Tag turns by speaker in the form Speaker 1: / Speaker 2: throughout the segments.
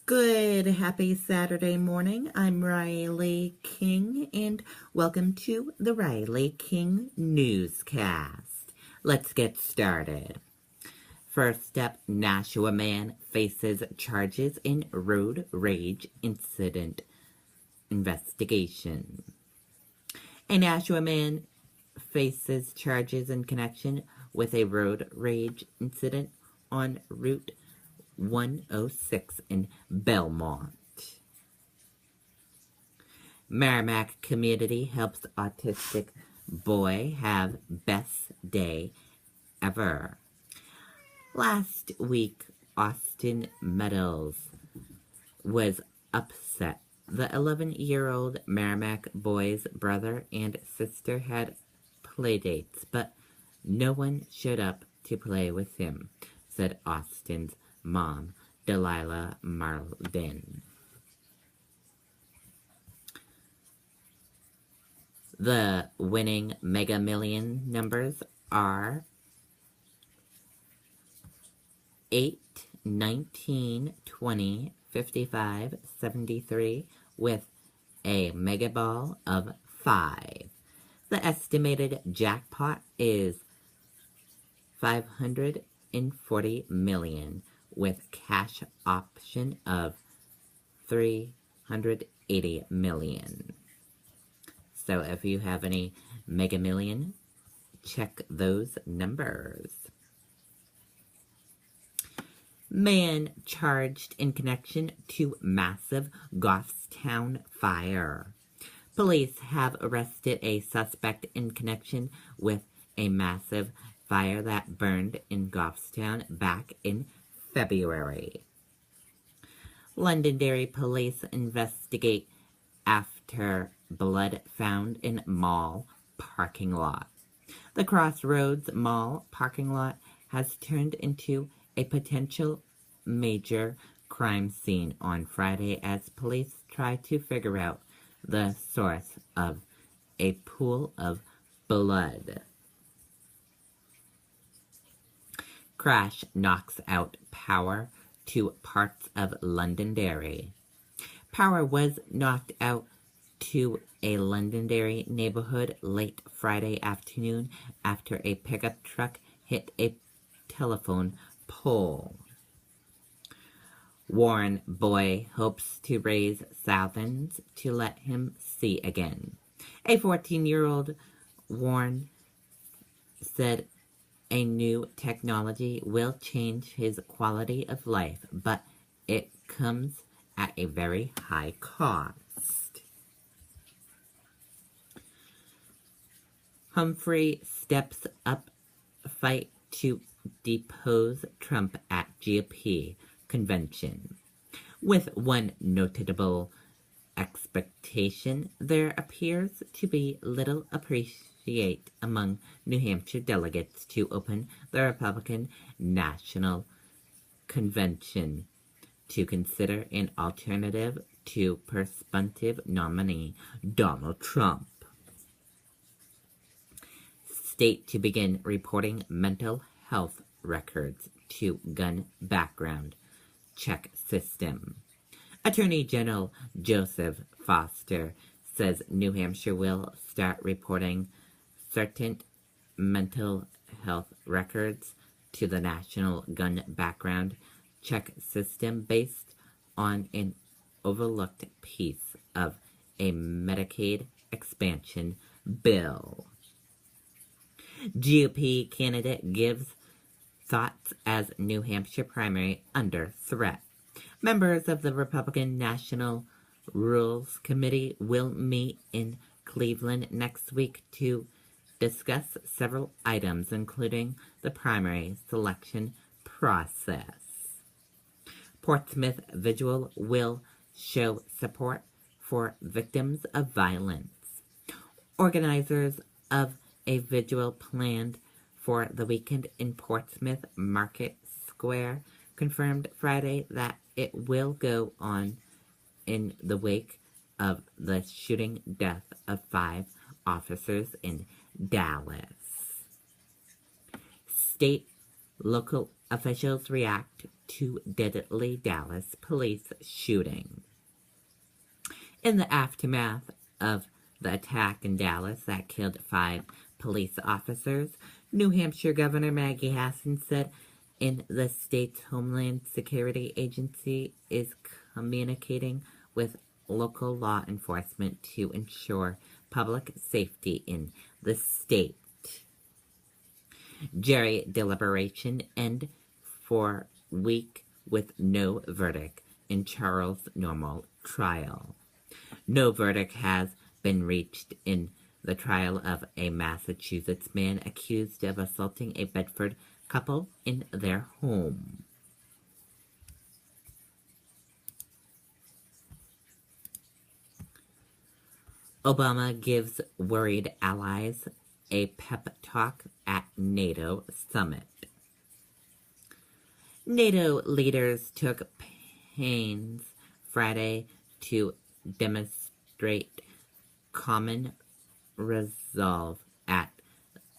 Speaker 1: Good, happy Saturday morning. I'm Riley King, and welcome to the Riley King Newscast. Let's get started. First up, Nashua man faces charges in road rage incident investigation. A Nashua man faces charges in connection with a road rage incident on Route 106 in Belmont. Merrimack community helps autistic boy have best day ever. Last week, Austin Meadows was upset. The 11-year-old Merrimack boy's brother and sister had playdates, but no one showed up to play with him, said Austin's mom, Delilah Marlin. The winning Mega Million numbers are 8, 19, 20, 55, 73, with a mega ball of 5. The estimated jackpot is $540 million, with cash option of $380 million. So if you have any Mega Million, check those numbers. Man charged in connection to massive Goffstown fire. Police have arrested a suspect in connection with a massive fire that burned in Goffstown back in February. Londonderry police investigate after blood found in mall parking lot. The Crossroads Mall parking lot has turned into a potential major crime scene on Friday as police try to figure out the source of a pool of blood. Crash knocks out power to parts of Londonderry. Power was knocked out to a Londonderry neighborhood late Friday afternoon after a pickup truck hit a telephone pole. Warren boy hopes to raise thousands to let him see again. A 14-year-old Warren said a new technology will change his quality of life, but it comes at a very high cost. Humphrey steps up fight to depose Trump at GOP convention. With one notable expectation, there appears to be little appreciation among New Hampshire delegates to open the Republican National Convention to consider an alternative to prospective nominee Donald Trump. State to begin reporting mental health records to gun background check system. Attorney General Joseph Foster says New Hampshire will start reporting certain mental health records to the National Gun Background Check System based on an overlooked piece of a Medicaid expansion bill. GOP candidate gives thoughts as New Hampshire primary under threat. Members of the Republican National Rules Committee will meet in Cleveland next week to discuss several items, including the primary selection process. Portsmouth Vigil will show support for victims of violence. Organizers of a vigil planned for the weekend in Portsmouth Market Square confirmed Friday that it will go on in the wake of the shooting death of 5 officers in Dallas. State local officials react to deadly Dallas police shooting. In the aftermath of the attack in Dallas that killed 5 police officers, New Hampshire Governor Maggie Hassan said the state's Homeland Security Agency is communicating with local law enforcement to ensure public safety in the state. Jury deliberation end for week with no verdict in Charles Normal trial. No verdict has been reached in the trial of a Massachusetts man accused of assaulting a Bedford couple in their home. Obama gives worried allies a pep talk at NATO summit. NATO leaders took pains Friday to demonstrate common resolve at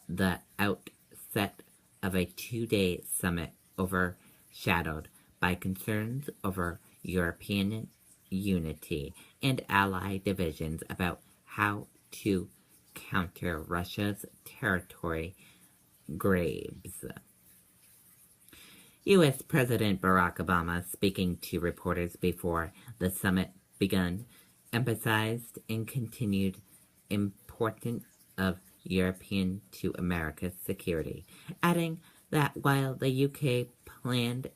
Speaker 1: the outset of a 2-day summit overshadowed by concerns over European unity and ally divisions about how to counter Russia's territory graves. U.S. President Barack Obama, speaking to reporters before the summit began, emphasized and continued importance of European to America's security, adding that while the UK planned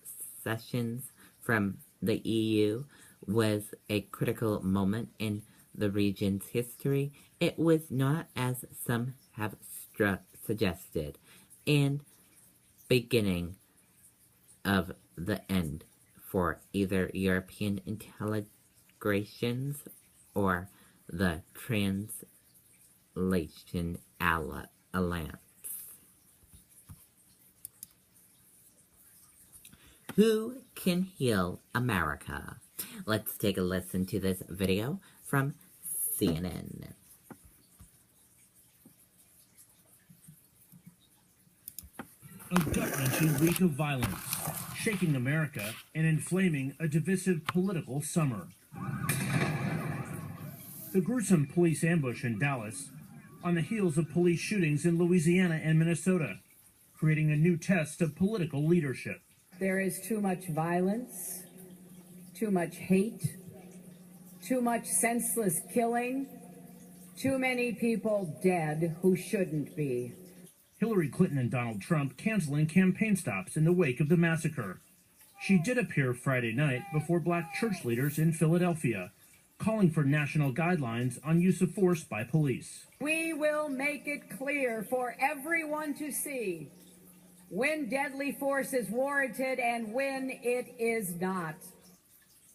Speaker 1: cessions from the EU was a critical moment in the region's history, it was not, as some have suggested, and beginning of the end for either European integrations or the translation alliance. Who can heal America? Let's take a listen to this video from CNN.
Speaker 2: A gut-wrenching week of violence, shaking America and inflaming a divisive political summer. The gruesome police ambush in Dallas, on the heels of police shootings in Louisiana and Minnesota, creating a new test of political leadership.
Speaker 3: There is too much violence, too much hate, too much senseless killing, too many people dead who shouldn't be.
Speaker 2: Hillary Clinton and Donald Trump canceling campaign stops in the wake of the massacre. She did appear Friday night before black church leaders in Philadelphia, calling for national guidelines on use of force by police.
Speaker 3: We will make it clear for everyone to see when deadly force is warranted and when it is not.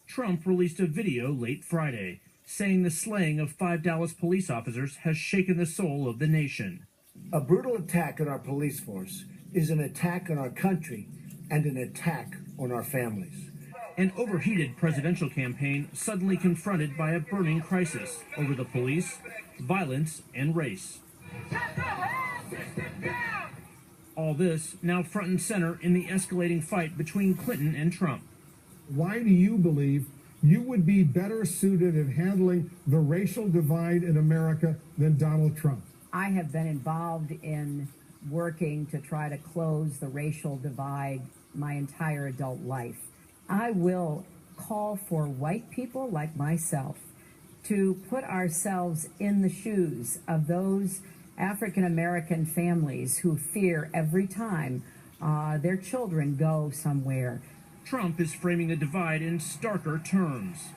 Speaker 2: Trump released a video late Friday, saying the slaying of 5 Dallas police officers has shaken the soul of the nation.
Speaker 4: A brutal attack on our police force is an attack on our country and an attack on our families.
Speaker 2: An overheated presidential campaign suddenly confronted by a burning crisis over the police, violence, and race. All this now front and center in the escalating fight between Clinton and Trump.
Speaker 5: Why do you believe you would be better suited at handling the racial divide in America than Donald Trump?
Speaker 3: I have been involved in working to try to close the racial divide my entire adult life. I will call for white people like myself to put ourselves in the shoes of those African American families who fear every time their children go somewhere.
Speaker 2: Trump is framing the divide in starker terms.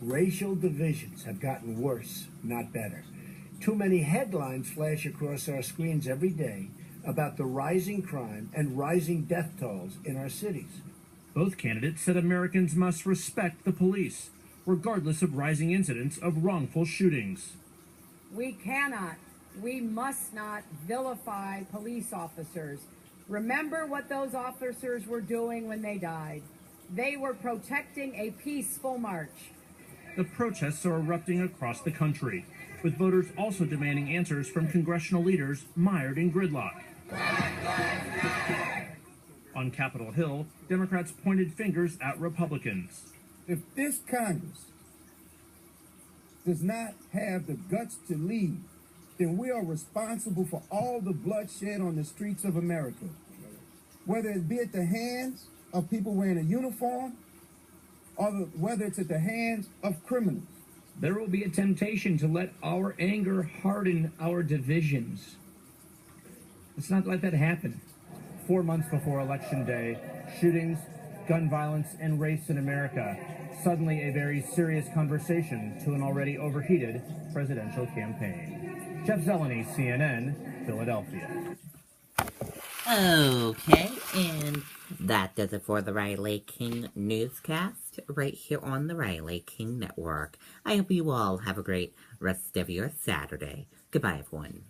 Speaker 4: Racial divisions have gotten worse, not better. Too many headlines flash across our screens every day about the rising crime and rising death tolls in our cities.
Speaker 2: Both candidates said Americans must respect the police, regardless of rising incidents of wrongful shootings.
Speaker 3: We cannot, we must not vilify police officers. Remember what those officers were doing when they died. They were protecting a peaceful march.
Speaker 2: The protests are erupting across the country, with voters also demanding answers from congressional leaders mired in gridlock. On Capitol Hill, Democrats pointed fingers at Republicans.
Speaker 6: If this Congress does not have the guts to lead, then we are responsible for all the bloodshed on the streets of America, whether it be at the hands of people wearing a uniform or whether it's at the hands of criminals.
Speaker 2: There will be a temptation to let our anger harden our divisions. Let's not let that happen. 4 months before Election Day, shootings, gun violence, and race in America. Suddenly a very serious conversation to an already overheated presidential campaign. Jeff Zeleny, CNN, Philadelphia.
Speaker 1: Okay, and that does it for the Riley King Newscast right here on the Riley King Network. I hope you all have a great rest of your Saturday. Goodbye, everyone.